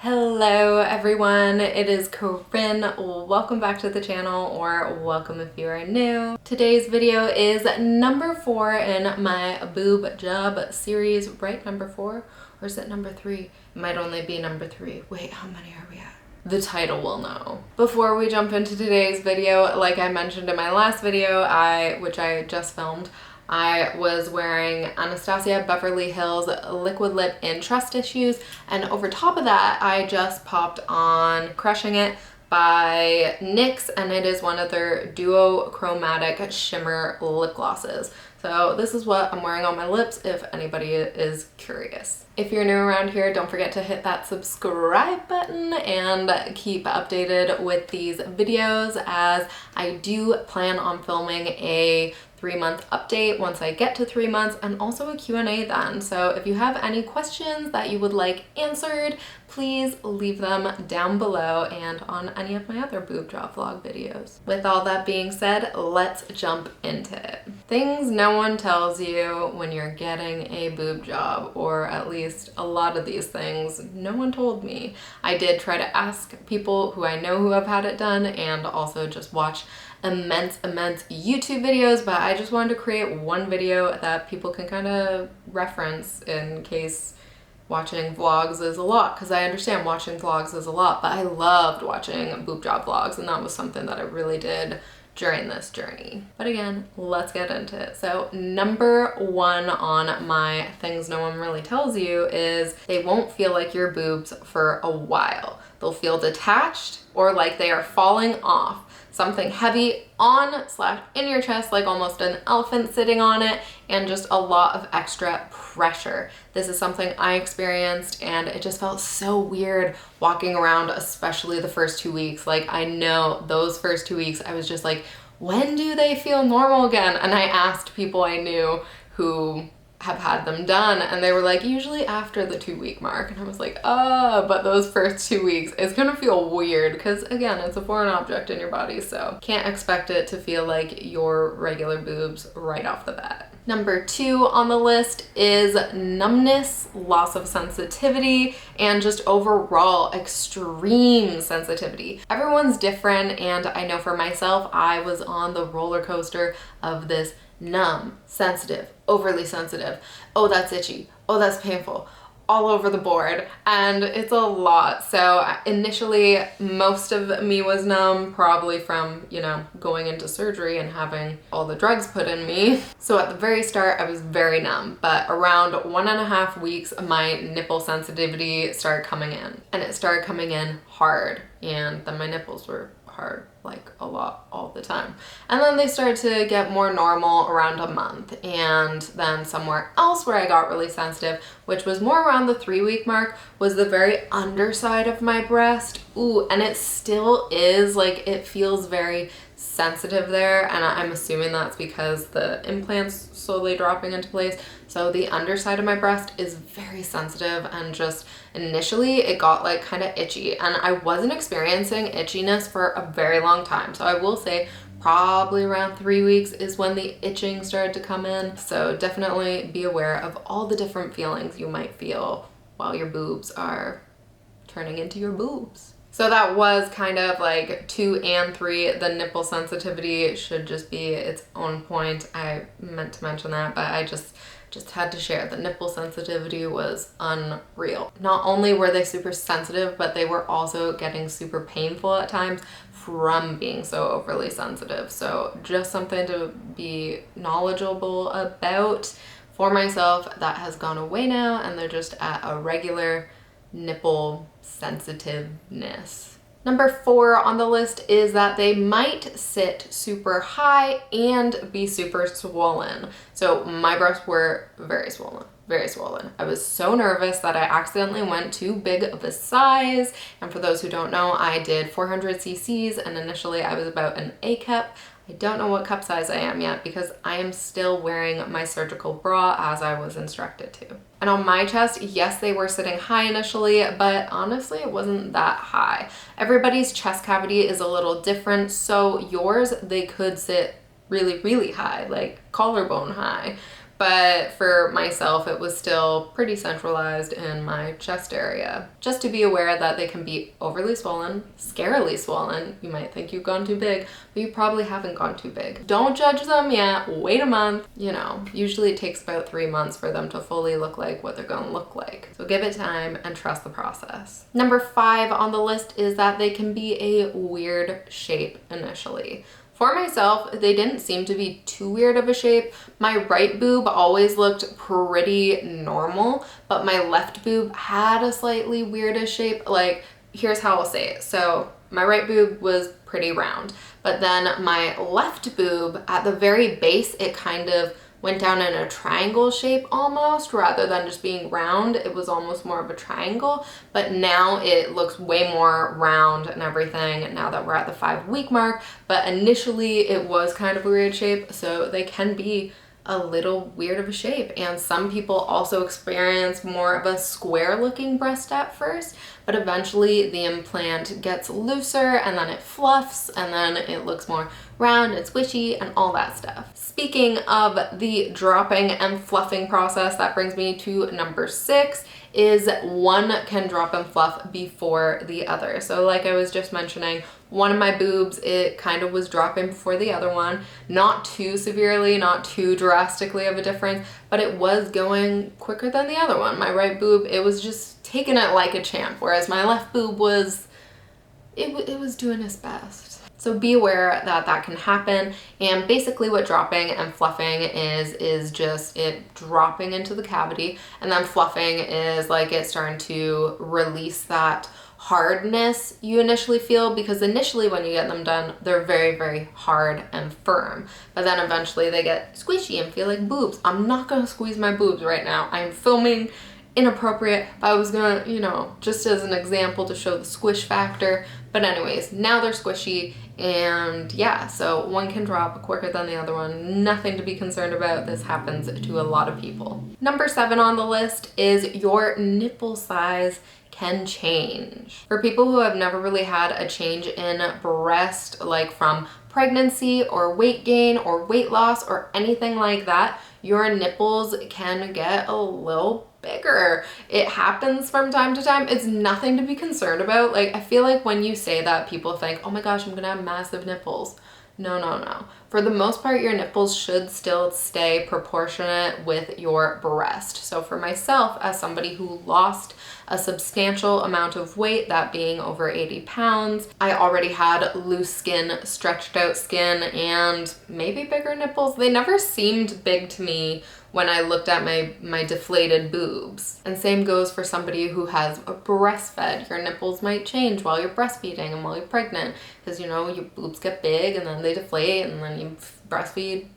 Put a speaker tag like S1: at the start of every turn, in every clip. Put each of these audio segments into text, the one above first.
S1: Hello everyone, it is Korin. Welcome back to the channel, or welcome if you are new. Today's video is number 4 in my boob job series, right? Number 4? Or is it number 3? It might only be number 3. Wait, how many are we at? The title will know. Before we jump into today's video, like I mentioned in my last video, which I just filmed, I was wearing Anastasia Beverly Hills Liquid Lip in Trust Issues, and over top of that I just popped on Crushing It by NYX, and it is one of their duochromatic shimmer lip glosses. So this is what I'm wearing on my lips if anybody is curious. If you're new around here, don't forget to hit that subscribe button and keep updated with these videos, as I do plan on filming a 3-month update once I get to 3 months, and also a Q&A then. So if you have any questions that you would like answered, please leave them down below and on any of my other boob job vlog videos. With all that being said, let's jump into it. Things no one tells you when you're getting a boob job, or at least a lot of these things no one told me. I did try to ask people who I know who have had it done, and also just watch immense YouTube videos, but I just wanted to create one video that people can kind of reference in case watching vlogs is a lot, because I understand watching vlogs is a lot, but I loved watching boob job vlogs, and that was something that I really did during this journey. But again, let's get into it. So number 1 on my things no one really tells you is they won't feel like your boobs for a while. They'll feel detached or like they are falling off. Something heavy on/in your chest, like almost an elephant sitting on it, and just a lot of extra pressure. This is something I experienced, and it just felt so weird walking around, especially the first 2 weeks. Like, I know those first 2 weeks, I was just like, when do they feel normal again? And I asked people I knew who have had them done, and they were like, usually after the 2-week mark. And I was like, but those first 2 weeks it's gonna feel weird, because again, it's a foreign object in your body, so can't expect it to feel like your regular boobs right off the bat. Number 2 on the list is numbness, loss of sensitivity, and just overall extreme sensitivity. Everyone's different, and I know for myself, I was on the roller coaster of this numb, sensitive, overly sensitive, oh that's itchy, oh that's painful, all over the board, and it's a lot. So initially most of me was numb, probably from, you know, going into surgery and having all the drugs put in me. So at the very start I was very numb, but around 1.5 weeks my nipple sensitivity started coming in, and it started coming in hard, and then my nipples were hard, like a lot, all the time. And then they started to get more normal around a month, and then somewhere else where I got really sensitive, which was more around the 3-week mark, was the very underside of my breast. Ooh, and it still is, like, it feels very sensitive there, and I'm assuming that's because the implants slowly dropping into place. So the underside of my breast is very sensitive, and just initially it got like kind of itchy, and I wasn't experiencing itchiness for a very long time. So I will say probably around 3 weeks is when the itching started to come in. So definitely be aware of all the different feelings you might feel while your boobs are turning into your boobs. So that was kind of like 2 and 3. The nipple sensitivity should just be its own point. I meant to mention that, but I just had to share. The nipple sensitivity was unreal. Not only were they super sensitive, but they were also getting super painful at times from being so overly sensitive. So just something to be knowledgeable about. For myself, that has gone away now, and they're just at a regular nipple sensitiveness. Number 4 on the list is that they might sit super high and be super swollen. So my breasts were very swollen, very swollen. I was so nervous that I accidentally went too big of a size. And for those who don't know, I did 400 cc's, and initially I was about an A cup. I don't know what cup size I am yet, because I am still wearing my surgical bra as I was instructed to. And on my chest, yes, they were sitting high initially, but honestly, it wasn't that high. Everybody's chest cavity is a little different, so yours, they could sit really, really high, like collarbone high. but for myself, it was still pretty centralized in my chest area. Just to be aware that they can be overly swollen, scarily swollen. You might think you've gone too big, but you probably haven't gone too big. Don't judge them yet, wait a month. You know, usually it takes about 3 months for them to fully look like what they're gonna look like. So give it time and trust the process. Number 5 on the list is that they can be a weird shape initially. For myself, they didn't seem to be too weird of a shape. My right boob always looked pretty normal, but my left boob had a slightly weirdish shape. Like, here's how I'll say it. So my right boob was pretty round, but then my left boob, at the very base, it kind of went down in a triangle shape almost, rather than just being round. It was almost more of a triangle, but now it looks way more round and everything now that we're at the 5-week mark. But initially it was kind of a weird shape, so they can be a little weird of a shape. And some people also experience more of a square looking breast at first, but eventually the implant gets looser and then it fluffs and then it looks more round and squishy and all that stuff. Speaking of the dropping and fluffing process, that brings me to number 6, is one can drop and fluff before the other. So like I was just mentioning, one of my boobs, it kind of was dropping before the other one. Not too severely, not too drastically of a difference, but it was going quicker than the other one. My right boob, it was just taking it like a champ, whereas my left boob was, it was doing its best. So be aware that that can happen. And basically what dropping and fluffing is just it dropping into the cavity, and then fluffing is like it starting to release that hardness you initially feel, because initially when you get them done, they're very, very hard and firm, but then eventually they get squishy and feel like boobs. I'm not gonna squeeze my boobs right now. I'm filming inappropriate, but I was gonna, you know, just as an example to show the squish factor. But anyways, now they're squishy, and yeah, so one can drop quicker than the other one. Nothing to be concerned about. This happens to a lot of people. Number 7 on the list is your nipple size can change. For people who have never really had a change in breast, like from pregnancy or weight gain or weight loss or anything like that, your nipples can get a little bigger. It happens from time to time. It's nothing to be concerned about. Like, I feel like when you say that, people think, oh my gosh, I'm gonna have massive nipples. No, no, no. For the most part, your nipples should still stay proportionate with your breast. So for myself, as somebody who lost a substantial amount of weight, that being over 80 pounds, I already had loose skin, stretched out skin, and maybe bigger nipples. They never seemed big to me when I looked at my deflated boobs. And same goes for somebody who has a breastfed. Your nipples might change while you're breastfeeding and while you're pregnant, because you know, your boobs get big and then they deflate and then you breastfeed,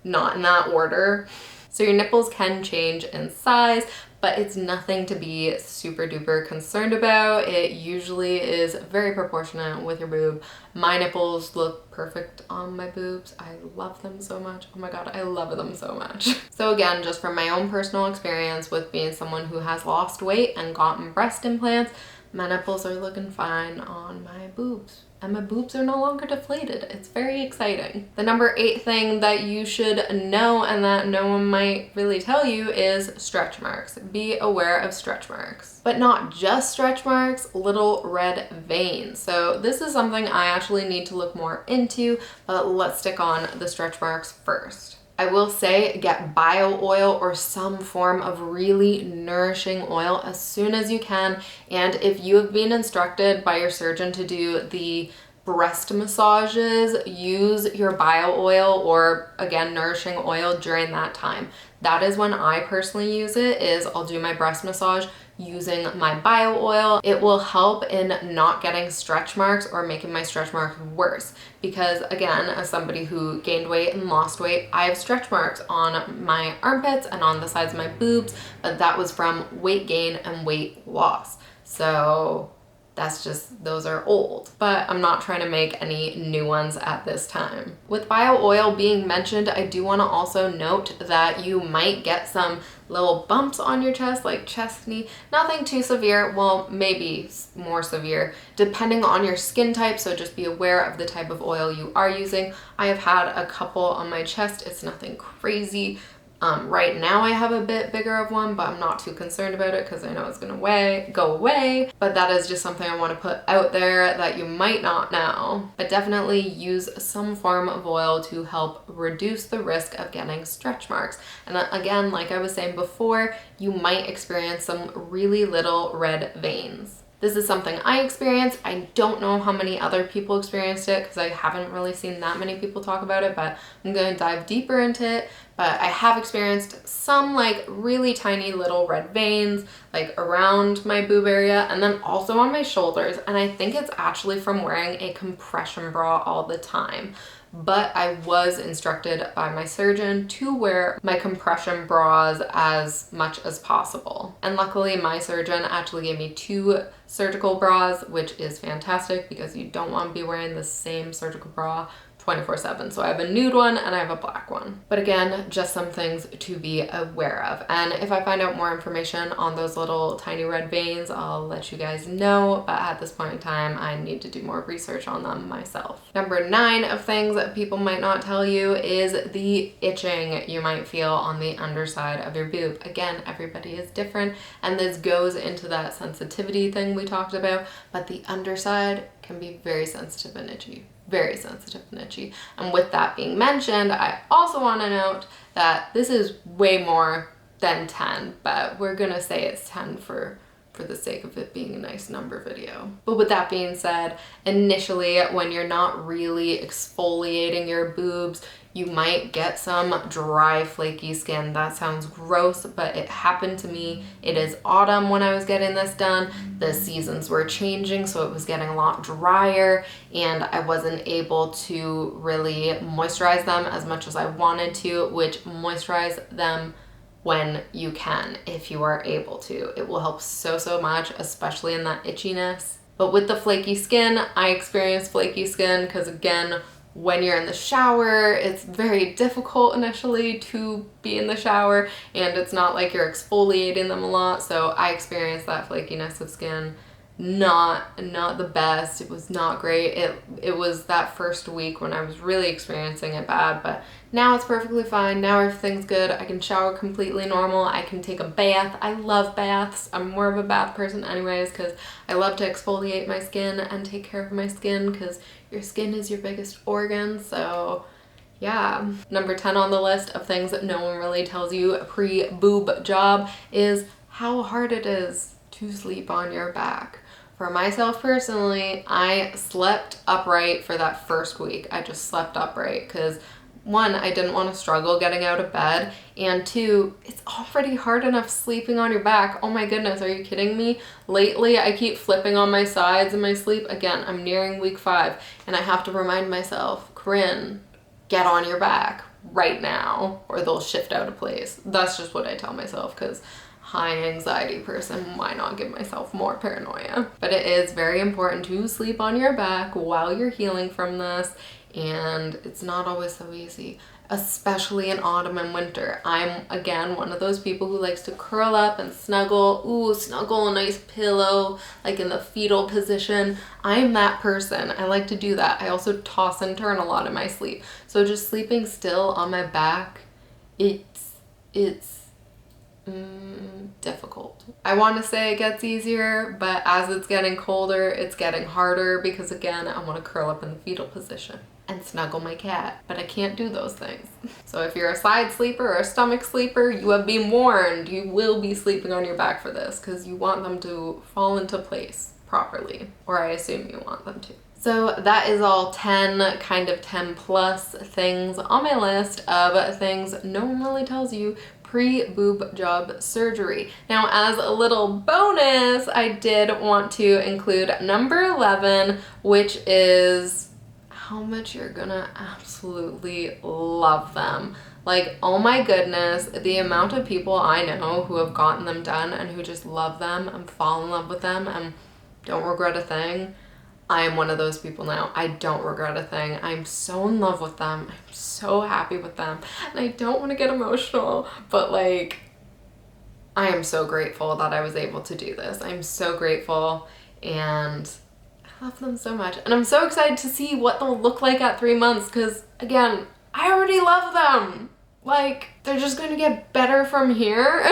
S1: not in that order. So your nipples can change in size, but it's nothing to be super duper concerned about. It usually is very proportionate with your boob. My nipples look perfect on my boobs. I love them so much. Oh my God, I love them so much. So again, just from my own personal experience with being someone who has lost weight and gotten breast implants, my nipples are looking fine on my boobs. And my boobs are no longer deflated. It's very exciting. The number 8 thing that you should know and that no one might really tell you is stretch marks. Be aware of stretch marks. But not just stretch marks, little red veins. So this is something I actually need to look more into, but let's stick on the stretch marks first. I will say get bio oil or some form of really nourishing oil as soon as you can. And if you have been instructed by your surgeon to do the breast massages, use your bio oil or again, nourishing oil during that time. That is when I personally use it, is I'll do my breast massage using my bio oil. It will help in not getting stretch marks or making my stretch marks worse. Because again, as somebody who gained weight and lost weight, I have stretch marks on my armpits and on the sides of my boobs, but that was from weight gain and weight loss. So that's just, those are old, but I'm not trying to make any new ones at this time. With bio oil being mentioned, I do want to also note that you might get some little bumps on your chest, like chest knee. Nothing too severe, well, maybe more severe, depending on your skin type, so just be aware of the type of oil you are using. I have had a couple on my chest. It's nothing crazy, Right now I have a bit bigger of one, but I'm not too concerned about it because I know it's gonna go away. But that is just something I want to put out there that you might not know. But definitely use some form of oil to help reduce the risk of getting stretch marks. And again, like I was saying before, you might experience some really little red veins. This is something I experienced. I don't know how many other people experienced it because I haven't really seen that many people talk about it, but I'm going to dive deeper into it. But I have experienced some like really tiny little red veins like around my boob area and then also on my shoulders. And I think it's actually from wearing a compression bra all the time. But I was instructed by my surgeon to wear my compression bras as much as possible. And luckily my surgeon actually gave me 2 surgical bras, which is fantastic because you don't want to be wearing the same surgical bra 24/7. So I have a nude one and I have a black one. But again, just some things to be aware of. And if I find out more information on those little tiny red veins, I'll let you guys know. But at this point in time, I need to do more research on them myself. Number 9 of things that people might not tell you is the itching you might feel on the underside of your boob. Again, everybody is different and this goes into that sensitivity thing we talked about, but the underside can be very sensitive and itchy. Very sensitive and itchy. And with that being mentioned, I also want to note that this is way more than 10, but we're gonna say it's 10 for the sake of it being a nice number video. But with that being said, initially when you're not really exfoliating your boobs, you might get some dry, flaky skin. That sounds gross, but it happened to me. It is autumn when I was getting this done. The seasons were changing, so it was getting a lot drier, and I wasn't able to really moisturize them as much as I wanted to, which moisturize them when you can, if you are able to. It will help so much, especially in that itchiness. But with the flaky skin, I experienced flaky skin because again, when you're in the shower, it's very difficult initially to be in the shower and it's not like you're exfoliating them a lot. So I experienced that flakiness of skin. Not the best. It was not great. It was that first week when I was really experiencing it bad, but now it's perfectly fine. Now everything's good. I can shower completely normal. I can take a bath. I love baths. I'm more of a bath person anyways because I love to exfoliate my skin and take care of my skin because your skin is your biggest organ. So yeah. Number 10 on the list of things that no one really tells you pre-boob job is how hard it is to sleep on your back. For myself personally, I slept upright for that first week. I just slept upright because 1, I didn't want to struggle getting out of bed, and 2, it's already hard enough sleeping on your back. Oh my goodness, are you kidding me? Lately, I keep flipping on my sides in my sleep. Again, I'm nearing week 5, and I have to remind myself, Korin, get on your back right now, or they'll shift out of place. That's just what I tell myself because high anxiety person, why not give myself more paranoia? But it is very important to sleep on your back while you're healing from this, and it's not always so easy, especially in autumn and winter. I'm again one of those people who likes to curl up and snuggle. Ooh, snuggle a nice pillow like in the fetal position. I'm that person. I like to do that. I also toss and turn a lot in my sleep. So just sleeping still on my back, it's difficult. I want to say it gets easier, but as it's getting colder, it's getting harder because again, I want to curl up in the fetal position and snuggle my cat, but I can't do those things. So if you're a side sleeper or a stomach sleeper, you have been warned. You will be sleeping on your back for this because you want them to fall into place properly, or I assume you want them to. So that is all 10, kind of 10 plus things on my list of things no one really tells you pre-boob job surgery. Now, as a little bonus, I did want to include number 11, which is how much you're gonna absolutely love them. Like, oh my goodness, the amount of people I know who have gotten them done and who just love them and fall in love with them and don't regret a thing. I am one of those people now. I don't regret a thing. I'm so in love with them. I'm so happy with them. And I don't want to get emotional, but like, I am so grateful that I was able to do this. I'm so grateful and I love them so much. And I'm so excited to see what they'll look like at 3 months because again, I already love them. like they're just gonna get better from here.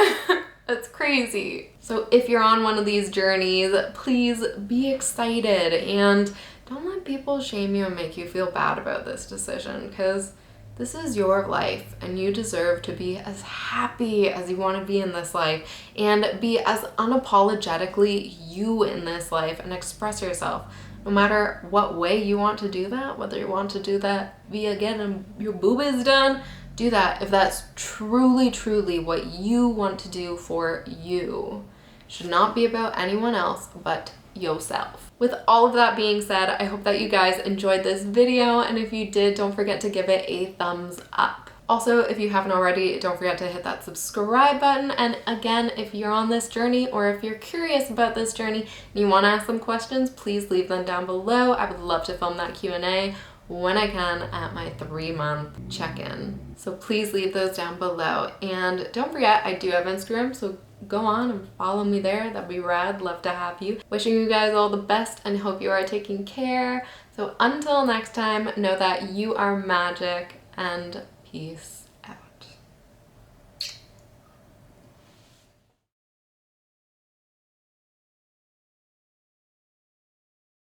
S1: That's crazy. So if you're on one of these journeys, please be excited and don't let people shame you and make you feel bad about this decision, because this is your life and you deserve to be as happy as you want to be in this life and be as unapologetically you in this life and express yourself. No matter what way you want to do that, whether you want to do that via getting your boobies done, do that if that's truly, truly what you want to do for you. It should not be about anyone else but yourself. With all of that being said, I hope that you guys enjoyed this video, and if you did, don't forget to give it a thumbs up. Also, if you haven't already, don't forget to hit that subscribe button. And again, if you're on this journey or if you're curious about this journey and you want to ask some questions, please leave them down below. I would love to film that Q&A when I can at my 3-month check-in. So please leave those down below. And don't forget, I do have Instagram, so go on and follow me there. That'd be rad. Love to have you. Wishing you guys all the best and hope you are taking care. So until next time, know that you are magic and peace.